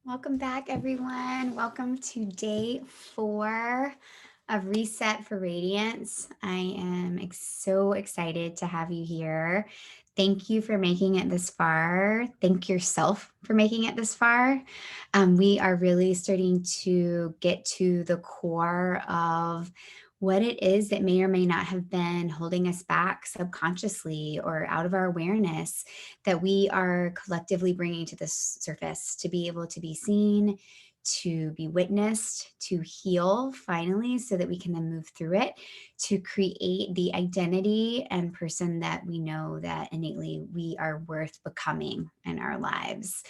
Welcome back, everyone. Welcome to day 4 of Reset for Radiance. I am so excited to have you here. Thank you for making it this far. Thank yourself for making it this far. We are really starting to get to the core of what it is that may or may not have been holding us back subconsciously or out of our awareness that we are collectively bringing to the surface to be able to be seen, to be witnessed, to heal finally, so that we can then move through it, to create the identity and person that we know that innately we are worth becoming in our lives.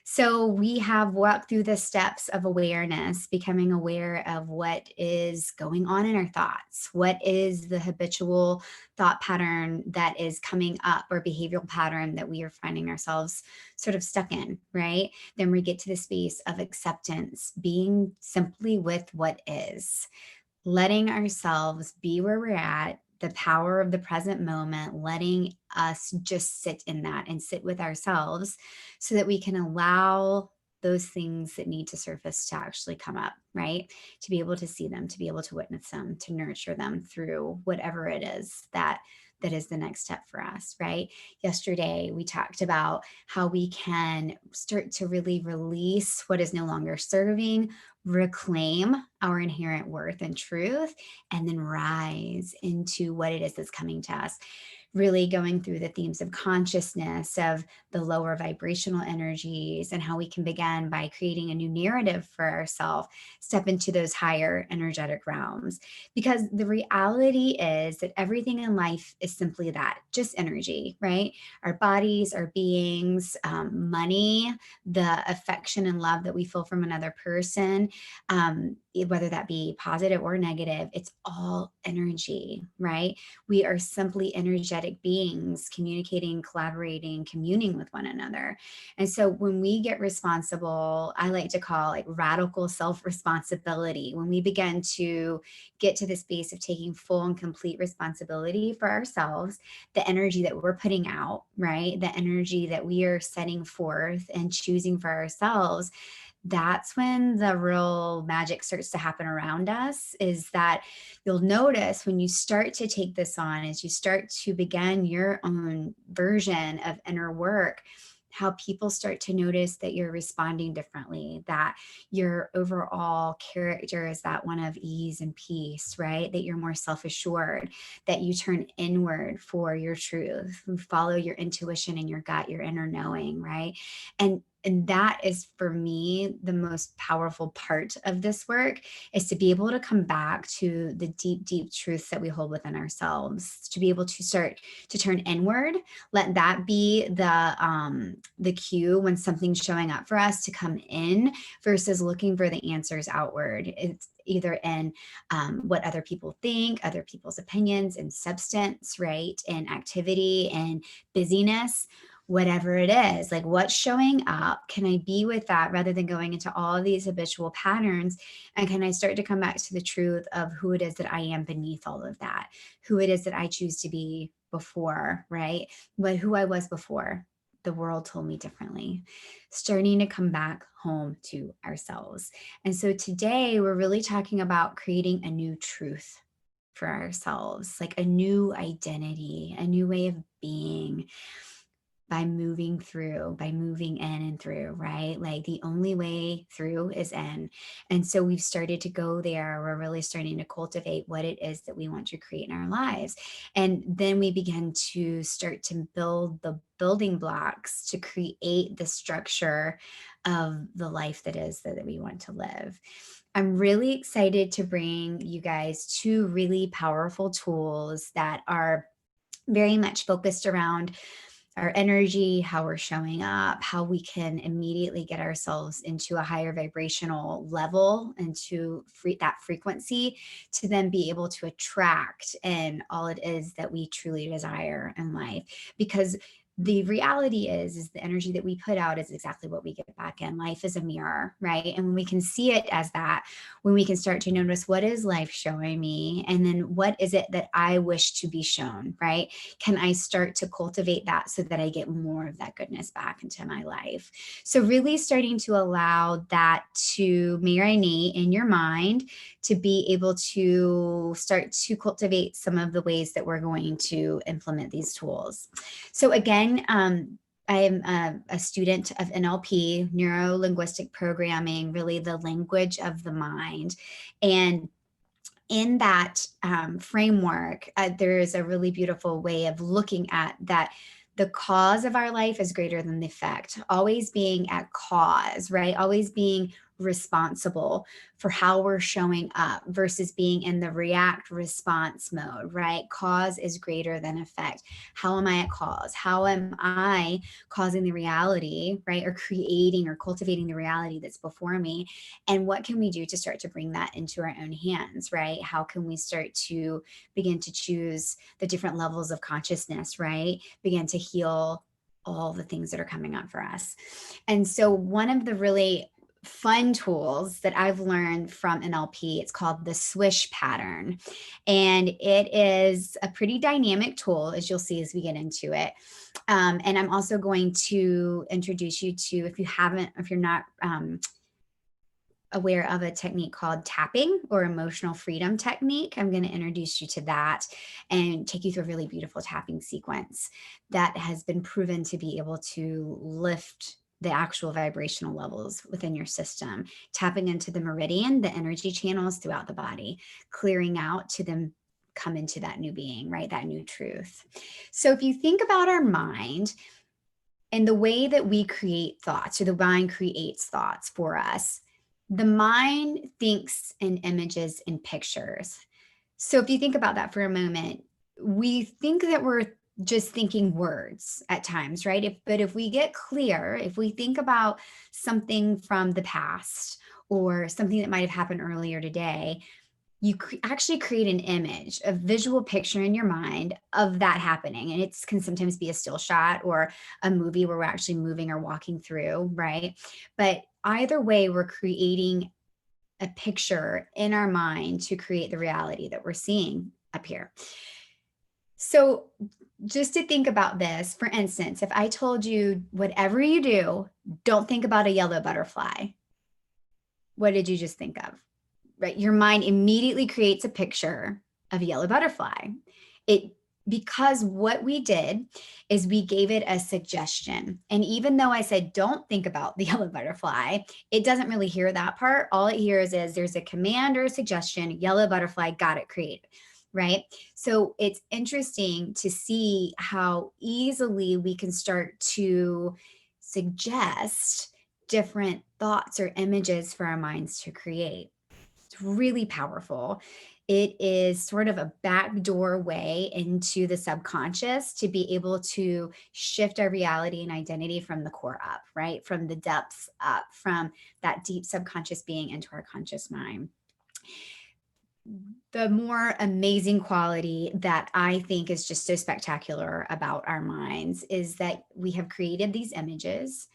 So we have walked through the steps of awareness, becoming aware of what is going on in our thoughts. What is the habitual thought pattern that is coming up, or behavioral pattern that we are finding ourselves sort of stuck in, right? Then we get to the space of acceptance, being simply with what is, letting ourselves be where we're at, the power of the present moment, letting us just sit in that and sit with ourselves so that we can allow those things that need to surface to actually come up, right? To be able to see them, to be able to witness them, to nurture them through whatever it is that is the next step for us, right? Yesterday, we talked about how we can start to really release what is no longer serving, reclaim our inherent worth and truth, and then rise into what it is that's coming to us. Really going through the themes of consciousness, of the lower vibrational energies, and how we can begin by creating a new narrative for ourselves, step into those higher energetic realms. Because the reality is that everything in life is simply that, just energy, right? Our bodies, our beings, money, the affection and love that we feel from another person, whether that be positive or negative, it's all energy, right? We are simply energetic beings communicating, collaborating, communing with one another. And so when we get responsible, I like to call like radical self-responsibility, when we begin to get to the space of taking full and complete responsibility for ourselves, the energy that we're putting out, right? The energy that we are setting forth and choosing for ourselves, that's when the real magic starts to happen around us. Is that you'll notice when you start to take this on, as you start to begin your own version of inner work, how people start to notice that you're responding differently, that your overall character is that one of ease and peace, right? That you're more self-assured, that you turn inward for your truth, you follow your intuition and your gut, your inner knowing, right? And that is, for me, the most powerful part of this work, is to be able to come back to the deep, deep truths that we hold within ourselves, to be able to start to turn inward. Let that be the cue when something's showing up for us to come in, versus looking for the answers outward. It's either in what other people think, other people's opinions, and substance, right? And activity and busyness, whatever it is, like what's showing up, can I be with that rather than going into all of these habitual patterns? And can I start to come back to the truth of who it is that I am beneath all of that, who it is that I choose to be before, right? But who I was before the world told me differently, starting to come back home to ourselves. And so today we're really talking about creating a new truth for ourselves, like a new identity, a new way of being, by moving through, by moving in and through, right? Like the only way through is in. And so we've started to go there. We're really starting to cultivate what it is that we want to create in our lives. And then we begin to start to build the building blocks to create the structure of the life that is that we want to live. I'm really excited to bring you guys two really powerful tools that are very much focused around our energy, how we're showing up, how we can immediately get ourselves into a higher vibrational level, into that frequency, to then be able to attract in all it is that we truly desire in life. Because the reality is the energy that we put out is exactly what we get back in. Life is a mirror, right? And when we can see it as that, when we can start to notice, what is life showing me? And then what is it that I wish to be shown, right? Can I start to cultivate that so that I get more of that goodness back into my life? So really starting to allow that to marinate in your mind, to be able to start to cultivate some of the ways that we're going to implement these tools. So again, I am a student of NLP, neuro linguistic programming, really the language of the mind. And in that framework, there is a really beautiful way of looking at that. The cause of our life is greater than the effect, always being at cause, right? Always being responsible for how we're showing up versus being in the react response mode, right? Cause is greater than effect. How am I at cause? How am I causing the reality, right? Or creating or cultivating the reality that's before me? And what can we do to start to bring that into our own hands, right? How can we start to begin to choose the different levels of consciousness, right? Begin to heal all the things that are coming up for us. And so one of the really fun tools that I've learned from NLP, it's called the Swish Pattern. And it is a pretty dynamic tool, as you'll see as we get into it. And I'm also going to introduce you to, if you're not aware of a technique called tapping or emotional freedom technique, I'm going to introduce you to that and take you through a really beautiful tapping sequence that has been proven to be able to lift the actual vibrational levels within your system, tapping into the meridian, the energy channels throughout the body, clearing out to them come into that new being, right? That new truth. So if you think about our mind and the way that we create thoughts, or the mind creates thoughts for us, the mind thinks in images and pictures. So if you think about that for a moment, we think that we're just thinking words at times, right? But if we get clear, if we think about something from the past or something that might have happened earlier today, you actually create an image, a visual picture in your mind of that happening. And it can sometimes be a still shot or a movie where we're actually moving or walking through, right? But either way, we're creating a picture in our mind to create the reality that we're seeing up here. So just to think about this, for instance, if I told you, whatever you do, don't think about a yellow butterfly, what did you just think of? Right? Your mind immediately creates a picture of a yellow butterfly. Because what we did is we gave it a suggestion. And even though I said, don't think about the yellow butterfly, it doesn't really hear that part. All it hears is there's a command or a suggestion, yellow butterfly, got it created, right? So it's interesting to see how easily we can start to suggest different thoughts or images for our minds to create. It's really powerful. It is sort of a backdoor way into the subconscious to be able to shift our reality and identity from the core up, right? From the depths up, from that deep subconscious being into our conscious mind. The more amazing quality that I think is just so spectacular about our minds is that we have created these images.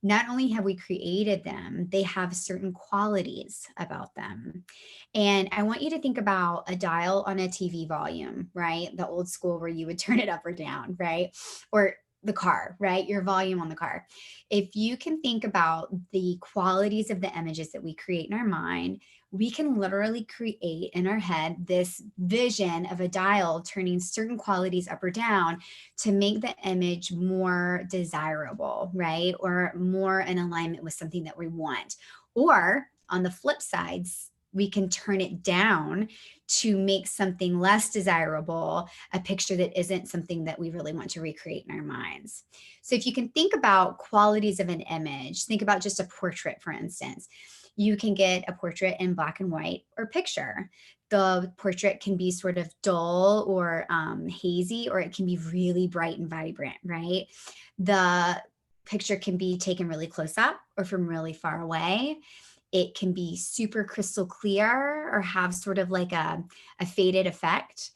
Not only have we created them, they have certain qualities about them. And I want you to think about a dial on a TV volume, right? The old school where you would turn it up or down, right? Or the car, right? Your volume on the car. If you can think about the qualities of the images that we create in our mind, we can literally create in our head this vision of a dial turning certain qualities up or down to make the image more desirable, right? Or more in alignment with something that we want. Or on the flip sides, we can turn it down to make something less desirable, a picture that isn't something that we really want to recreate in our minds. So if you can think about qualities of an image, think about just a portrait, for instance. You can get a portrait in black and white or picture. The portrait can be sort of dull or hazy, or it can be really bright and vibrant, right? The picture can be taken really close up or from really far away. It can be super crystal clear or have sort of like a faded effect.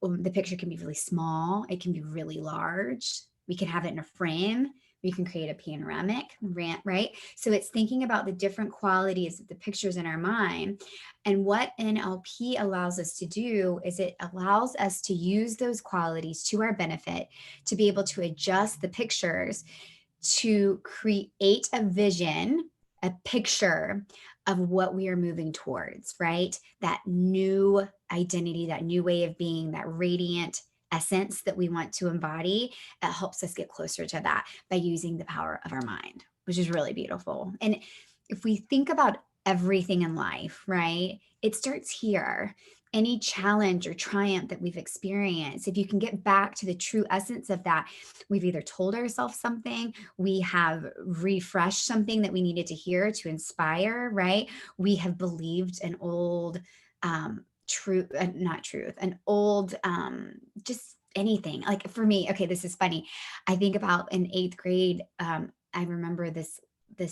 The picture can be really small. It can be really large. We can have it in a frame. We can create a panoramic, right? So it's thinking about the different qualities of the pictures in our mind. And what NLP allows us to do is it allows us to use those qualities to our benefit, to be able to adjust the pictures, to create a vision, a picture of what we are moving towards, right? That new identity, that new way of being, that radiant essence that we want to embody. It helps us get closer to that by using the power of our mind, which is really beautiful. And if we think about everything in life, right, it starts here. Any challenge or triumph that we've experienced, if you can get back to the true essence of that, we've either told ourselves something, we have refreshed something that we needed to hear to inspire, right? We have believed an old truth, not truth, an old, just anything. Like for me, okay, this is funny. I think about in 8th grade, I remember this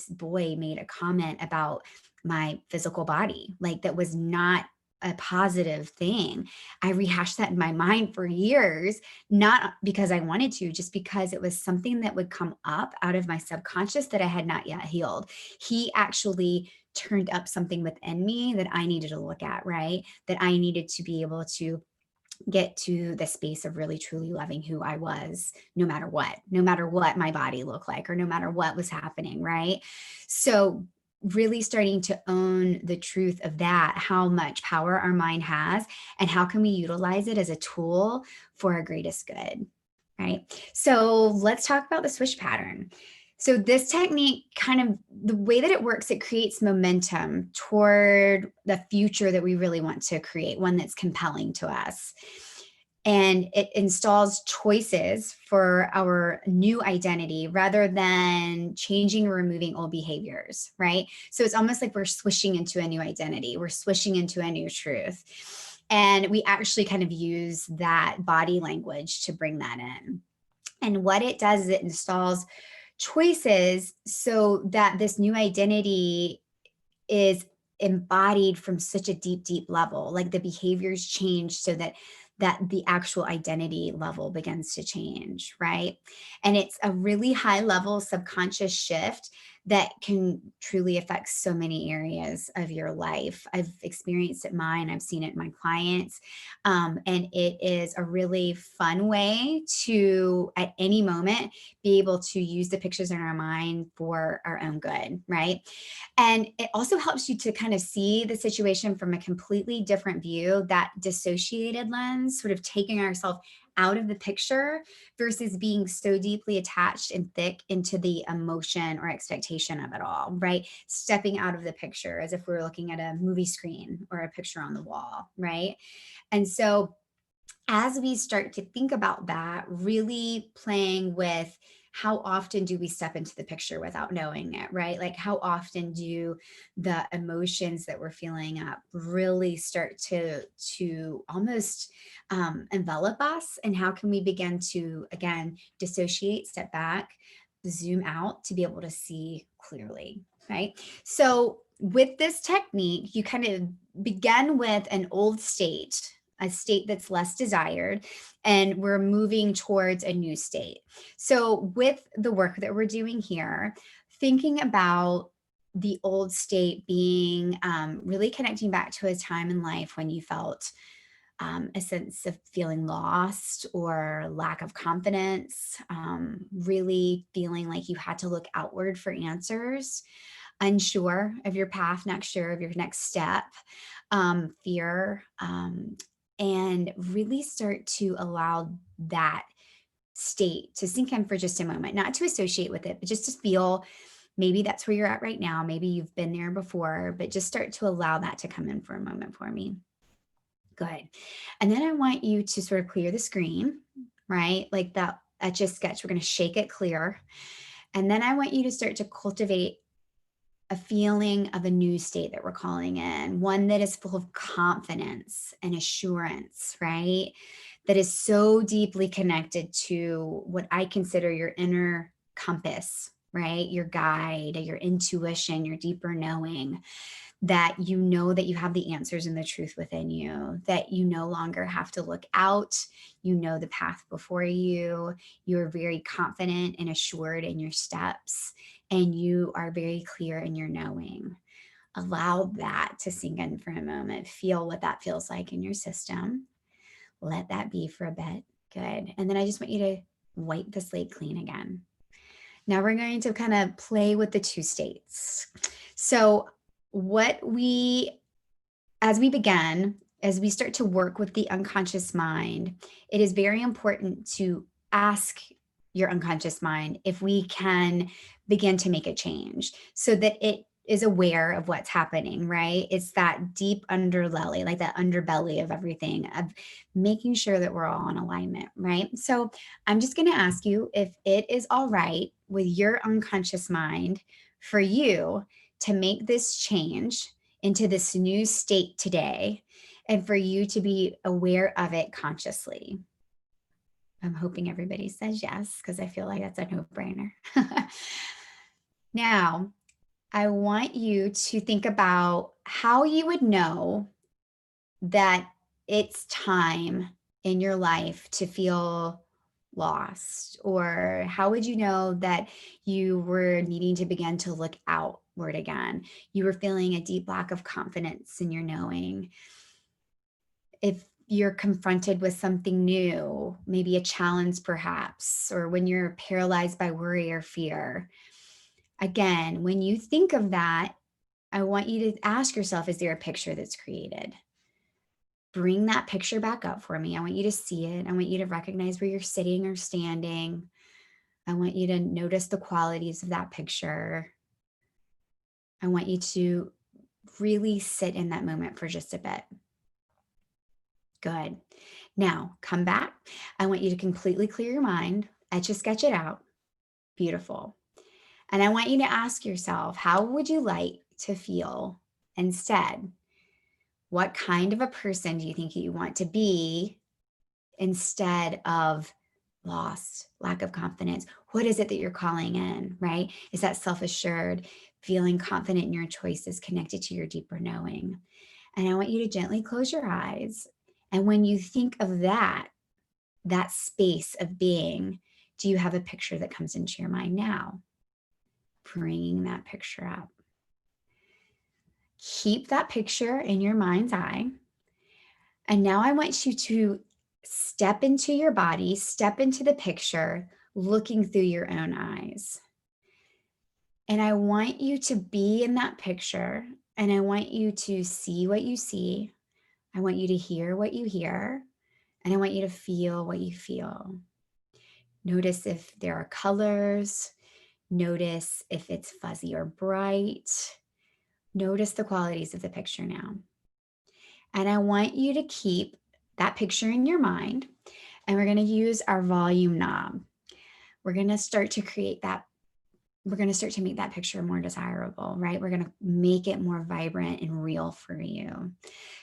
boy made a comment about my physical body, like that was not a positive thing. I rehashed that in my mind for years, not because I wanted to, just because it was something that would come up out of my subconscious that I had not yet healed. He actually turned up something within me that I needed to look at, right? That I needed to be able to get to the space of really truly loving who I was, no matter what my body looked like, or no matter what was happening, right? So really starting to own the truth of that, how much power our mind has, and how can we utilize it as a tool for our greatest good, right? So let's talk about the swish pattern. So this technique, kind of the way that it works, it creates momentum toward the future that we really want to create, one that's compelling to us. And it installs choices for our new identity rather than changing or removing old behaviors, right? So it's almost like we're swishing into a new identity. We're swishing into a new truth. And we actually kind of use that body language to bring that in. And what it does is it installs choices so that this new identity is embodied from such a deep, deep level. Like the behaviors change so that the actual identity level begins to change, right? And it's a really high level subconscious shift that can truly affect so many areas of your life. I've experienced it mine, I've seen it in my clients. And it is a really fun way to, at any moment, be able to use the pictures in our mind for our own good, right? And it also helps you to kind of see the situation from a completely different view, that dissociated lens, sort of taking ourselves out of the picture versus being so deeply attached and thick into the emotion or expectation of it all, right? Stepping out of the picture as if we were looking at a movie screen or a picture on the wall, right? And so as we start to think about that, really playing with how often do we step into the picture without knowing it, right? Like how often do the emotions that we're feeling up really start to almost envelop us? And how can we begin to, again, dissociate, step back, zoom out to be able to see clearly, right? So with this technique, you kind of begin with an old state, a state that's less desired, and we're moving towards a new state. So with the work that we're doing here, thinking about the old state being really connecting back to a time in life when you felt a sense of feeling lost or lack of confidence, really feeling like you had to look outward for answers, unsure of your path, not sure of your next step, fear, and really start to allow that state to sink in for just a moment, not to associate with it, but just to feel. Maybe that's where you're at right now. Maybe you've been there before, but just start to allow that to come in for a moment for me. Good. And then I want you to sort of clear the screen, right? Like that etch a sketch. We're going to shake it clear. And then I want you to start to cultivate a feeling of a new state that we're calling in, one that is full of confidence and assurance, right? That is so deeply connected to what I consider your inner compass, right? Your guide, your intuition, your deeper knowing, that you know that you have the answers and the truth within you, that you no longer have to look out. You know the path before you. You're very confident and assured in your steps, and you are very clear in your knowing. Allow that to sink in for a moment. Feel what that feels like in your system. Let that be for a bit. Good. And then I just want you to wipe the slate clean again. Now we're going to kind of play with the two states. So as we start to work with the unconscious mind, it is very important to ask your unconscious mind if we can begin to make a change so that it is aware of what's happening, right? It's that deep underbelly, like that underbelly of everything, of making sure that we're all in alignment, right? So I'm just going to ask you if it is all right with your unconscious mind for you to make this change into this new state today and for you to be aware of it consciously. I'm hoping everybody says yes, because I feel like that's a no-brainer. Now, I want you to think about how you would know that it's time in your life to feel lost, or how would you know that you were needing to begin to look outward again? You were feeling a deep lack of confidence in your knowing. If you're confronted with something new, maybe a challenge perhaps, or when you're paralyzed by worry or fear. Again, when you think of that, I want you to ask yourself, is there a picture that's created? Bring that picture back up for me. I want you to see it. I want you to recognize where you're sitting or standing. I want you to notice the qualities of that picture. I want you to really sit in that moment for just a bit. Good. Now come back. I want you to completely clear your mind, etch a sketch it out. Beautiful. And I want you to ask yourself, how would you like to feel instead? What kind of a person do you think you want to be instead of lost, lack of confidence? What is it that you're calling in, right? Is that self-assured, feeling confident in your choices, connected to your deeper knowing? And I want you to gently close your eyes. And when you think of that space of being, do you have a picture that comes into your mind now? Bringing that picture up. Keep that picture in your mind's eye. And now I want you to step into your body, step into the picture, looking through your own eyes. And I want you to be in that picture, and I want you to see what you see. I want you to hear what you hear, and I want you to feel what you feel. Notice if there are colors. Notice if it's fuzzy or bright. Notice the qualities of the picture now. And I want you to keep that picture in your mind, and we're going to use our volume knob. We're going to start to create that. We're going to start to make that picture more desirable, right? We're going to make it more vibrant and real for you.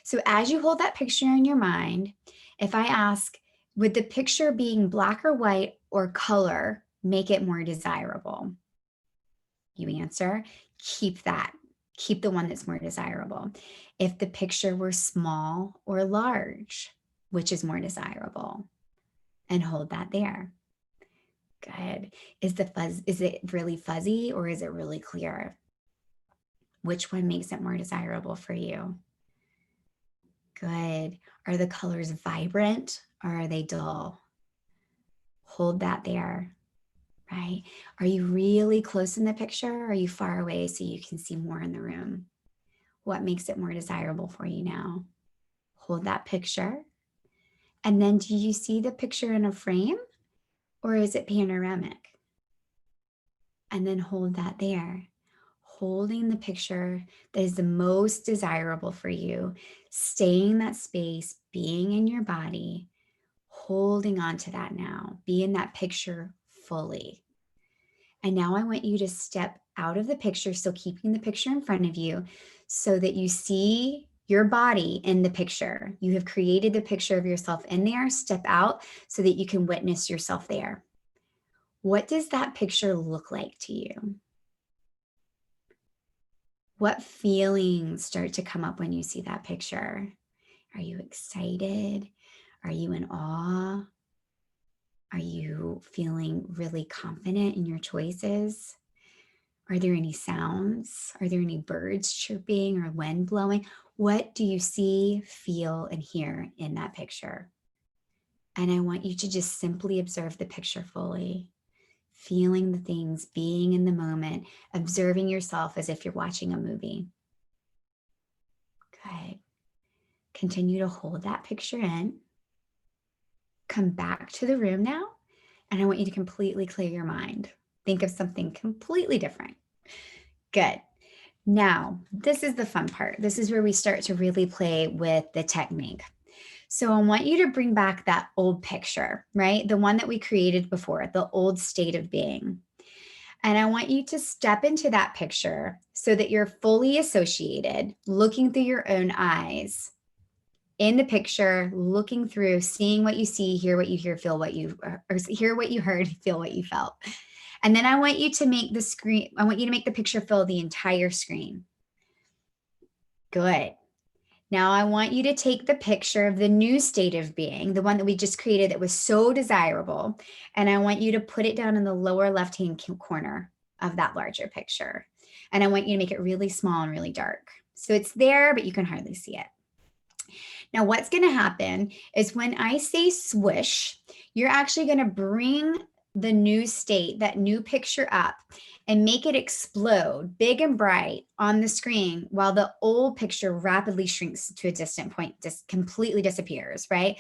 So as you hold that picture in your mind, if I ask, would the picture being black or white or color make it more desirable? You answer, keep that. Keep the one that's more desirable. If the picture were small or large, which is more desirable? And hold that there. Good. Is it really fuzzy or is it really clear? Which one makes it more desirable for you? Good. Are the colors vibrant or are they dull? Hold that there, right? Are you really close in the picture or are you far away so you can see more in the room? What makes it more desirable for you now? Hold that picture. And then do you see the picture in a frame or is it panoramic? And then hold that there. Holding the picture that is the most desirable for you, staying in that space, being in your body, holding on to that now, be in that picture fully. And now I want you to step out of the picture, still keeping the picture in front of you so that you see your body in the picture. You have created the picture of yourself in there. Step out so that you can witness yourself there. What does that picture look like to you? What feelings start to come up when you see that picture? Are you excited? Are you in awe? Are you feeling really confident in your choices? Are there any sounds? Are there any birds chirping or wind blowing? What do you see, feel, and hear in that picture? And I want you to just simply observe the picture fully, feeling the things, being in the moment, observing yourself as if you're watching a movie. Good. Continue to hold that picture in. Come back to the room now, and I want you to completely clear your mind. Think of something completely different. Good. Now, this is the fun part. This is where we start to really play with the technique. So I want you to bring back that old picture, right? The one that we created before, the old state of being. And I want you to step into that picture so that you're fully associated, looking through your own eyes in the picture, looking through, seeing what you see, hear what you hear, feel what you, or hear what you heard, feel what you felt. And then I want you to make the screen, I want you to make the picture fill the entire screen. Good. Now I want you to take the picture of the new state of being, the one that we just created that was so desirable, and I want you to put it down in the lower left-hand corner of that larger picture. And I want you to make it really small and really dark. So it's there, but you can hardly see it. Now, what's going to happen is when I say swish, you're actually going to bring the new state, that new picture up, and make it explode big and bright on the screen while the old picture rapidly shrinks to a distant point, just completely disappears, right?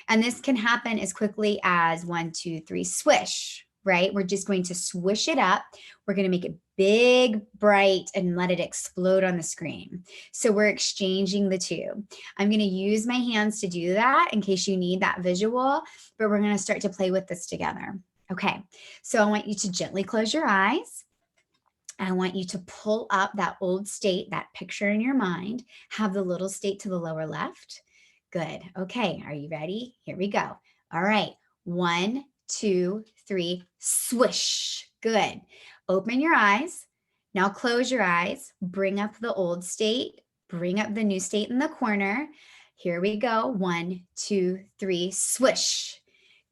And this can happen as quickly as 1, 2, 3, swish, right? We're just going to swish it up. We're going to make it big, bright, and let it explode on the screen. So we're exchanging the two. I'm going to use my hands to do that in case you need that visual, but we're going to start to play with this together. Okay, so I want you to gently close your eyes. I want you to pull up that old state, that picture in your mind, have the little state to the lower left. Good. Okay, are you ready? Here we go. All right, 1, 2, 3, swish. Good. Open your eyes. Now close your eyes. Bring up the old state. Bring up the new state in the corner. Here we go. 1, 2, 3, swish.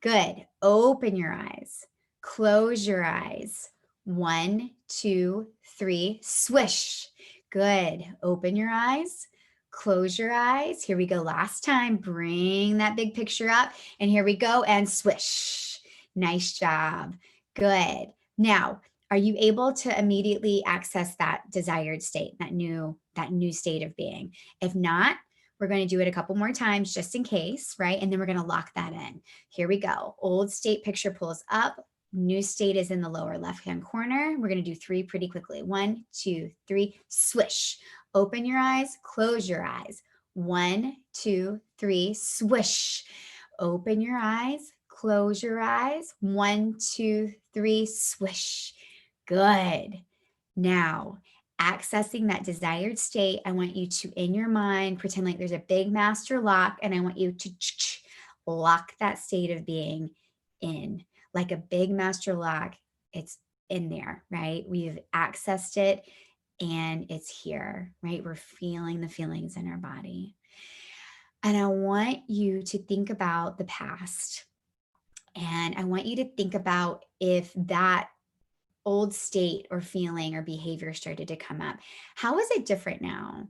Good. Open your eyes. Close your eyes. 1, 2, 3, swish. Good. Open your eyes. Close your eyes. Here we go. Last time. Bring that big picture up. And here we go. And swish. Nice job. Good. Now, are you able to immediately access that desired state, that new state of being? If not, we're going to do it a couple more times just in case, right? And then we're going to lock that in. Here we go. Old state picture pulls up. New state is in the lower left-hand corner. We're going to do 3 pretty quickly. 1, 2, 3, swish. Open your eyes, close your eyes. 1, 2, 3, swish. Open your eyes, close your eyes. 1, 2, 3, swish. Good. Now, accessing that desired state, I want you to, in your mind, pretend like there's a big master lock, and I want you to lock that state of being in. Like a big master lock, it's in there, right? We've accessed it and it's here, right? We're feeling the feelings in our body. And I want you to think about the past. And I want you to think about if that old state or feeling or behavior started to come up. How is it different now?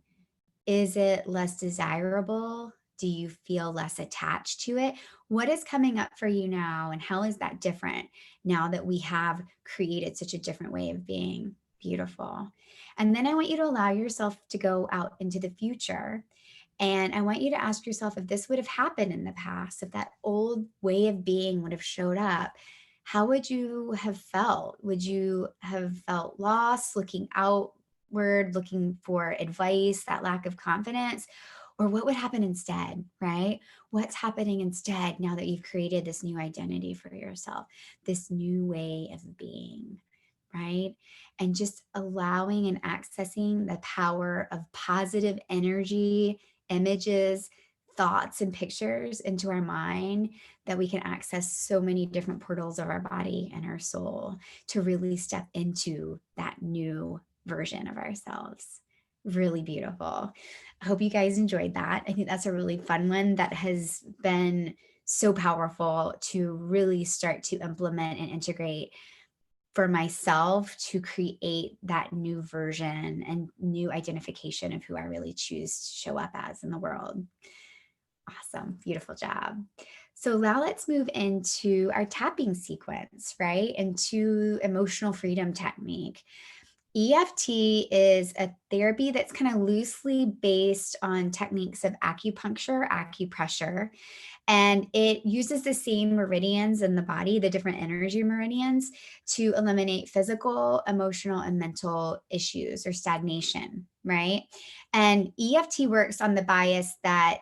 Is it less desirable? Do you feel less attached to it? What is coming up for you now? And how is that different now that we have created such a different way of being? Beautiful. And then I want you to allow yourself to go out into the future. And I want you to ask yourself if this would have happened in the past, if that old way of being would have showed up, how would you have felt? Would you have felt lost, looking outward, looking for advice, that lack of confidence? Or what would happen instead, right? What's happening instead now that you've created this new identity for yourself, this new way of being, right? And just allowing and accessing the power of positive energy, images, thoughts, and pictures into our mind, that we can access so many different portals of our body and our soul to really step into that new version of ourselves. Really beautiful. I hope you guys enjoyed that. I think that's a really fun one that has been so powerful to really start to implement and integrate for myself to create that new version and new identification of who I really choose to show up as in the world. Awesome. Beautiful job. So now let's move into our tapping sequence, right? Into emotional freedom technique. EFT is a therapy that's kind of loosely based on techniques of acupuncture, acupressure, and it uses the same meridians in the body, the different energy meridians, to eliminate physical, emotional, and mental issues or stagnation, right? And EFT works on the bias that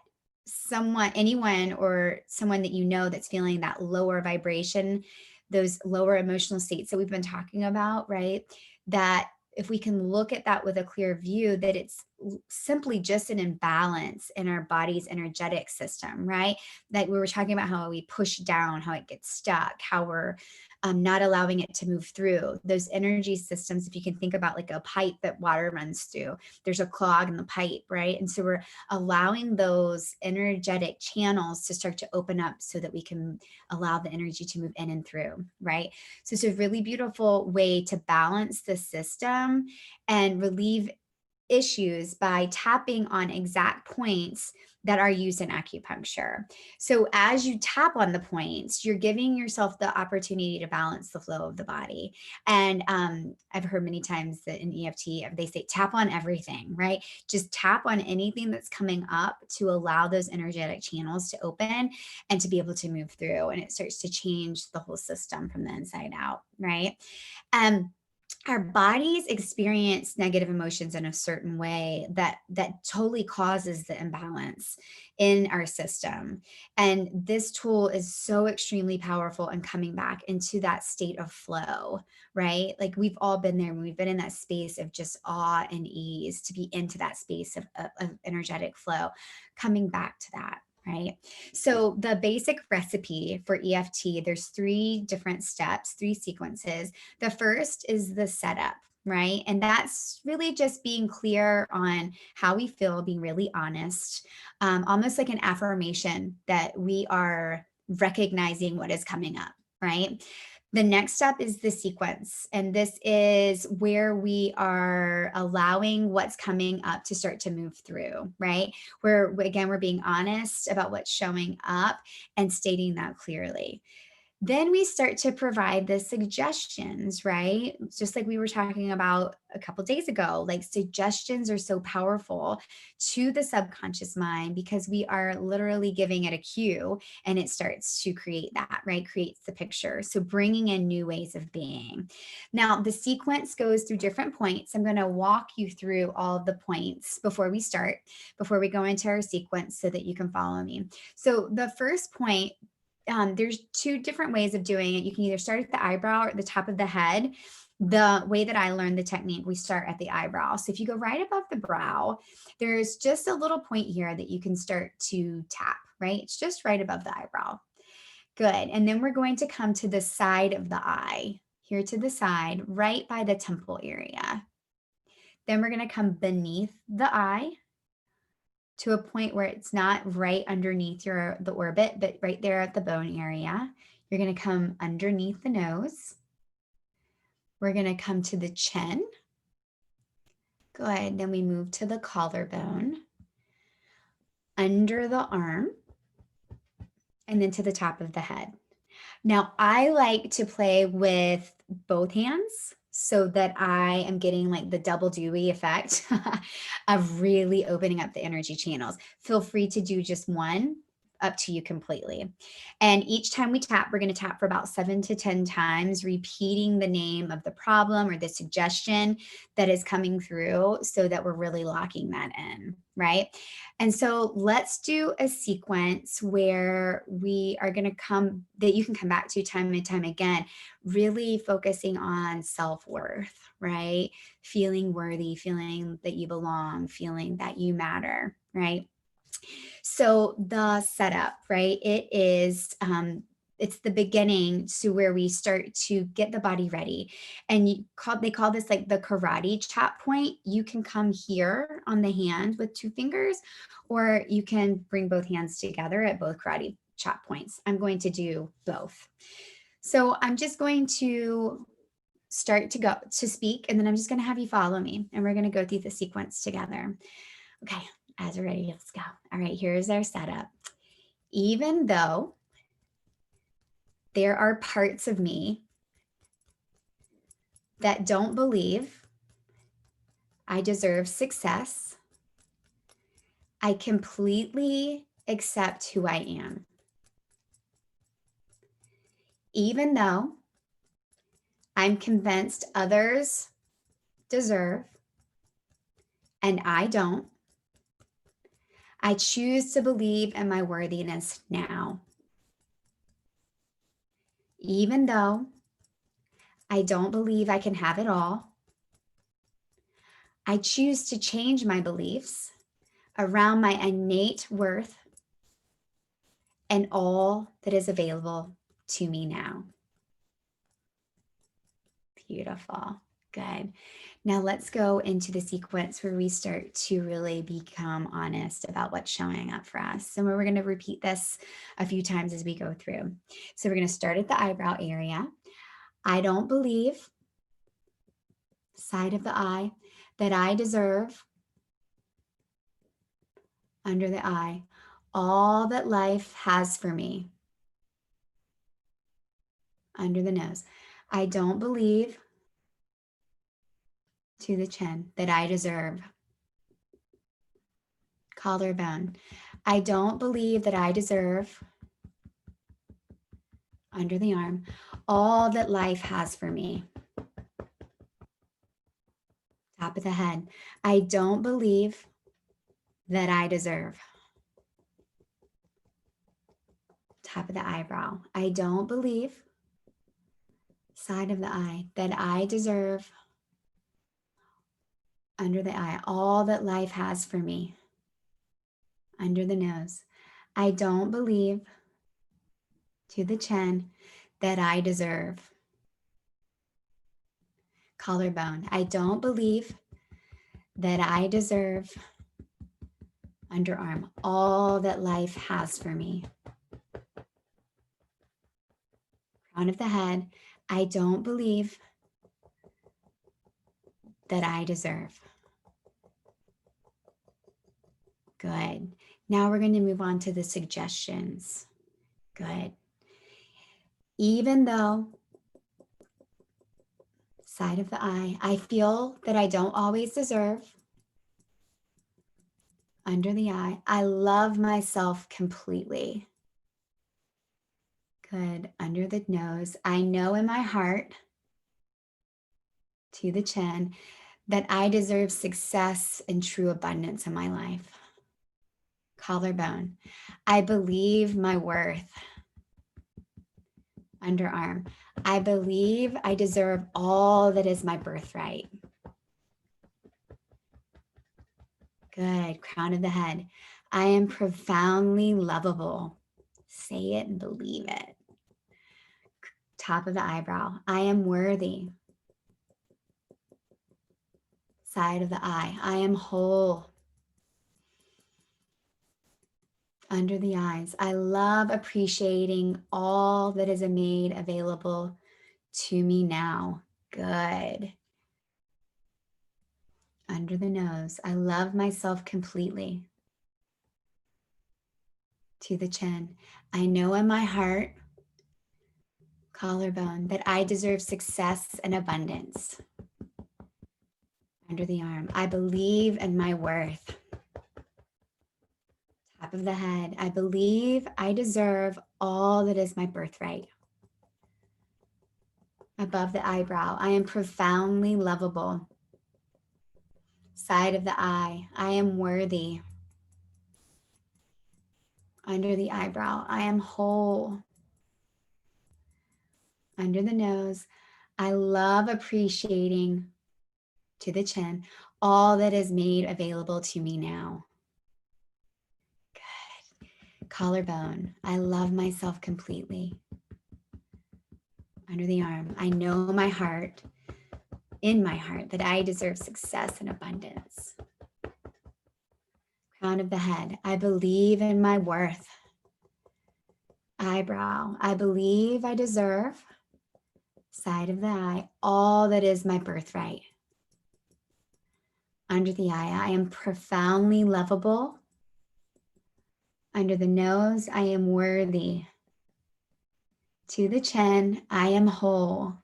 anyone or someone that you know that's feeling that lower vibration, those lower emotional states that we've been talking about, right? That if we can look at that with a clear view, that it's simply just an imbalance in our body's energetic system, right? Like we were talking about how we push down, how it gets stuck, how we're not allowing it to move through those energy systems. If you can think about like a pipe that water runs through, there's a clog in the pipe, right? And so we're allowing those energetic channels to start to open up so that we can allow the energy to move in and through, right? So it's a really beautiful way to balance the system and relieve issues by tapping on exact points that are used in acupuncture. So as you tap on the points, you're giving yourself the opportunity to balance the flow of the body. And I've heard many times that in EFT, they say tap on everything, right? Just tap on anything that's coming up to allow those energetic channels to open and to be able to move through. And it starts to change the whole system from the inside out, right? Our bodies experience negative emotions in a certain way that totally causes the imbalance in our system, and this tool is so extremely powerful in coming back into that state of flow, right? Like we've all been there when we've been in that space of just awe and ease, to be into that space of energetic flow, coming back to that, right? So the basic recipe for EFT, there's 3 different steps, 3 sequences. The first is the setup, right? And that's really just being clear on how we feel, being really honest, almost like an affirmation that we are recognizing what is coming up, right? The next step is the sequence. And this is where we are allowing what's coming up to start to move through, right? Where, again, we're being honest about what's showing up and stating that clearly. Then we start to provide the suggestions, right? Just like we were talking about a couple days ago, like suggestions are so powerful to the subconscious mind because we are literally giving it a cue and it starts to create that, right? Creates the picture. So bringing in new ways of being. Now, the sequence goes through different points. I'm going to walk you through all of the points before we start, before we go into our sequence so that you can follow me. So the first point, there's 2 different ways of doing it. You can either start at the eyebrow or at the top of the head. The way that I learned the technique, we start at the eyebrow. So if you go right above the brow, there's just a little point here that you can start to tap, right? It's just right above the eyebrow. Good. And then we're going to come to the side of the eye, here to the side, right by the temple area. Then we're going to come beneath the eye to a point where it's not right underneath the orbit, but right there at the bone area. You're going to come underneath the nose. We're going to come to the chin. Good. Then we move to the collarbone, under the arm, and then to the top of the head. Now, I like to play with both hands so that I am getting like the double Dewey effect of really opening up the energy channels. Feel free to do just one, up to you completely. And each time we tap, we're going to tap for about 7 to 10 times, repeating the name of the problem or the suggestion that is coming through so that we're really locking that in, right? And so let's do a sequence where we are going to come, that you can come back to time and time again, really focusing on self-worth, right? Feeling worthy, feeling that you belong, feeling that you matter, right? So the setup, right? It is it's the beginning to where we start to get the body ready. And they call this like the karate chop point. You can come here on the hand with 2 fingers, or you can bring both hands together at both karate chop points. I'm going to do both. So I'm just going to start to speak, and then I'm just going to have you follow me, and we're going to go through the sequence together. Okay, as we're ready, let's go. All right, here's our setup. Even though there are parts of me that don't believe I deserve success, I completely accept who I am. Even though I'm convinced others deserve and I don't, I choose to believe in my worthiness now. Even though I don't believe I can have it all, I choose to change my beliefs around my innate worth and all that is available to me now. Beautiful. Good. Now let's go into the sequence where we start to really become honest about what's showing up for us. So we're going to repeat this a few times as we go through. So we're going to start at the eyebrow area. I don't believe, side of the eye, that I deserve, under the eye, all that life has for me, under the nose. I don't believe, to the chin, that I deserve, collarbone. I don't believe that I deserve, under the arm, all that life has for me, top of the head. I don't believe that I deserve, top of the eyebrow. I don't believe, side of the eye, that I deserve, under the eye, all that life has for me, under the nose. I don't believe, to the chin, that I deserve, collarbone. I don't believe that I deserve, underarm, all that life has for me, crown of the head. I don't believe that I deserve. Good. Now we're going to move on to the suggestions. Good. Even though, side of the eye, I feel that I don't always deserve, under the eye, I love myself completely. Good. Under the nose, I know in my heart, to the chin, that I deserve success and true abundance in my life. Collarbone, I believe my worth. Underarm, I believe I deserve all that is my birthright. Good. Crown of the head, I am profoundly lovable. Say it and believe it. Top of the eyebrow, I am worthy. Side of the eye, I am whole. Under the eyes, I love appreciating all that is made available to me now. Good. Under the nose, I love myself completely. To the chin, I know in my heart, collarbone, that I deserve success and abundance. Under the arm, I believe in my worth. Top of the head, I believe I deserve all that is my birthright. Above the eyebrow, I am profoundly lovable. Side of the eye, I am worthy. Under the eyebrow, I am whole. Under the nose, I love appreciating, to the chin, all that is made available to me now. Good. Collarbone, I love myself completely. under the arm. I know in my heart, that I deserve success and abundance. Crown of the head, I believe in my worth. Eyebrow, I believe I deserve. Side of the eye, all that is my birthright. Under the eye, I am profoundly lovable. Under the nose, I am worthy. To the chin, I am whole.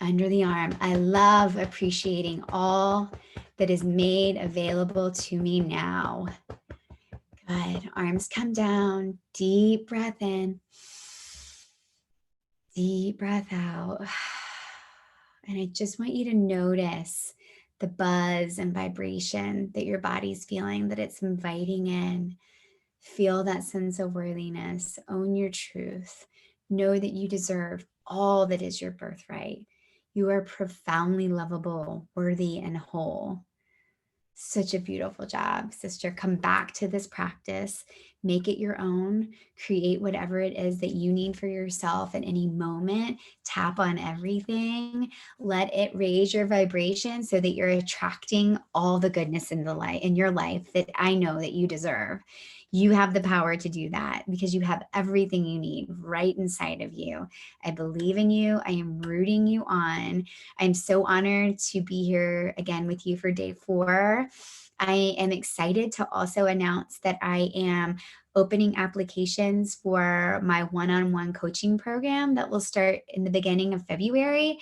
Under the arm, I love appreciating all that is made available to me now. Good. Arms come down. Deep breath in. Deep breath out. And I just want you to notice the buzz and vibration that your body's feeling, that it's inviting in. Feel that sense of worthiness. Own your truth. Know that you deserve all that is your birthright. You are profoundly lovable, worthy, and whole. Such a beautiful job, sister. Come back to this practice. Make it your own. Create whatever it is that you need for yourself at any moment. Tap on everything. Let it raise your vibration so that you're attracting all the goodness in the light in your life that I know that you deserve. You have the power to do that because you have everything you need right inside of you. I believe in you. I am rooting you on. I'm so honored to be here again with you for day 4. I am excited to also announce that I am opening applications for my one-on-one coaching program that will start in the beginning of February.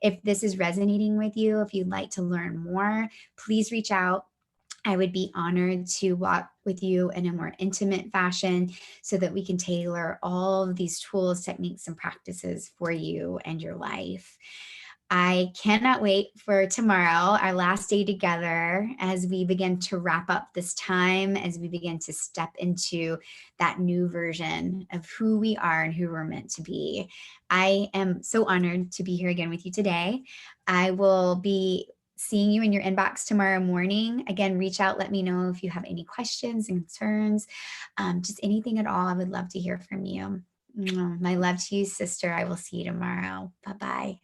If this is resonating with you, if you'd like to learn more, please reach out. I would be honored to walk with you in a more intimate fashion so that we can tailor all of these tools, techniques, and practices for you and your life. I cannot wait for tomorrow, our last day together, as we begin to wrap up this time, as we begin to step into that new version of who we are and who we're meant to be. I am so honored to be here again with you today. I will be seeing you in your inbox tomorrow morning. Again, reach out, let me know if you have any questions and concerns, just anything at all. I would love to hear from you. My love to you, sister. I will see you tomorrow. Bye-bye.